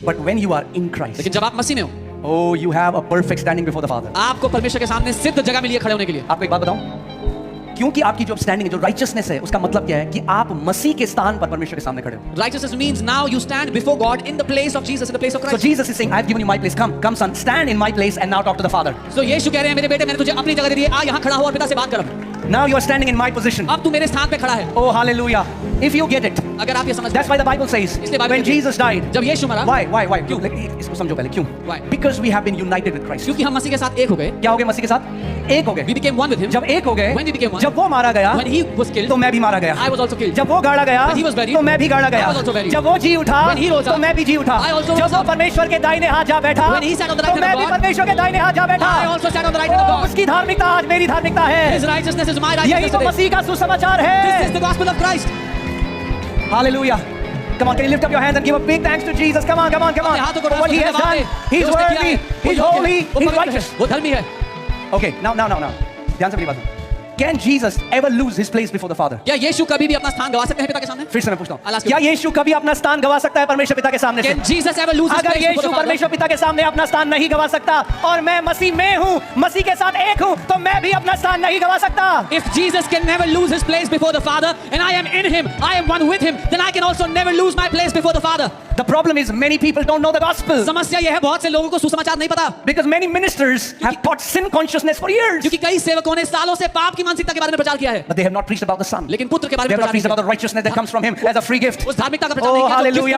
But when you are in Christ, लेकिन जब आप मसीह में हो, oh, you have a perfect standing before the Father. आपको परमेश्वर के सामने सिद्ध जगह मिली है खड़े होने के लिए। आपको एक बात बताऊं, क्योंकि आपकी जो स्टैंडिंग है, जो राइचियसनेस है, उसका मतलब क्या है कि आप मसीह के स्थान पर परमेश्वर के सामने खड़े हो। Righteousness means now you stand before God in the place of Jesus, in the place of So Christ. Jesus is saying, I've given you my place. Come son, stand in my place and now talk to the Father. So यीशु कह रहे हैं, मेरे बेटे मैंने तुझे अपनी जगह दे दी है, आ यहाँ खड़ा हो और पिता से बात कर। Now you are standing in my position. अब तू मेरे स्थान पे खड़ा है। Oh, hallelujah. If you get it, अगर आप ये समझ that's why the Bible says, इसलिए बाइबल when कहती है, Jesus died, जब यीशु मरा, why? क्यों? इसको समझो पहले, क्यों? Why? Because we have been united with Christ. क्योंकि हम मसीह के साथ एक हो गए। क्या हो गए मसीह के साथ? एक हो गए। We became one with him. जब एक हो गए, When we became one, जब वो मारा गया, when he was killed, तो मैं भी मारा गया। I was also killed. जब वो गाड़ा गया, When he was buried, तो मैं भी गाड़ा गया। I was also buried. जब वो जी उठा, When he rose तो up, मैं भी जी उठा। I also जब rose वो up. परमेश्वर के दाहिने हाथ जा बैठा, When he sat on the तो right hand मैं of भी God, परमेश्वर के दाहिने हाथ जा बैठा। I also sat on the right hand of God. उसकी धार्मिकता आज मेरी धार्मिकता है। His righteousness is my यही righteousness तो today. मसीह का सुसमाचार This है। is the gospel of Christ. Hallelujah. Come on, can you lift up your hands and give a big thanks to Jesus? Come on. अपने हाथों को For what he has धन्यवाद done. दें। He's जो उसने किया worthy. है, वो He's योग्य है, holy. वो He's पवित्र है, righteous. वो धर्मी है। Okay, now. ध्यान से मेरी बात सुनो। Can Jesus ever lose his place before the Father? क्या यीशु कभी भी अपना स्थान गवा सकते हैं पिता के सामने? फिर से मैं पूछता I'll हूँ, ask you. क्या यीशु कभी अपना स्थान गवा सकता है परमेश्वर पिता के सामने से? Can Jesus ever lose his अगर place before Yeshu the Father? परमेश्वर पिता के सामने अपना स्थान नहीं गवा सकता और मैं मसीह में हूँ, मसीह के साथ एक हूँ, तो मैं भी अपना स्थान नहीं गवा सकता। If Jesus can never lose his place before the Father, and I am in him, I am one with him, then I can also never lose my place before the Father. The problem is many people don't know the gospel समस्या यह है बहुत से लोगों को सुसमाचार नहीं पता, because many ministers have taught sin consciousness for years, क्योंकि कई सेवकों ने सालों से पाप की मानसिकता के बारे में प्रचार किया है, but they have not preached about the Son. लेकिन पुत्र के बारे They में have not प्रचार preached नहीं about the किया। righteousness that comes from Him as a free gift. उस धार्मिकता का प्रचार Oh, नहीं किया जो hallelujah.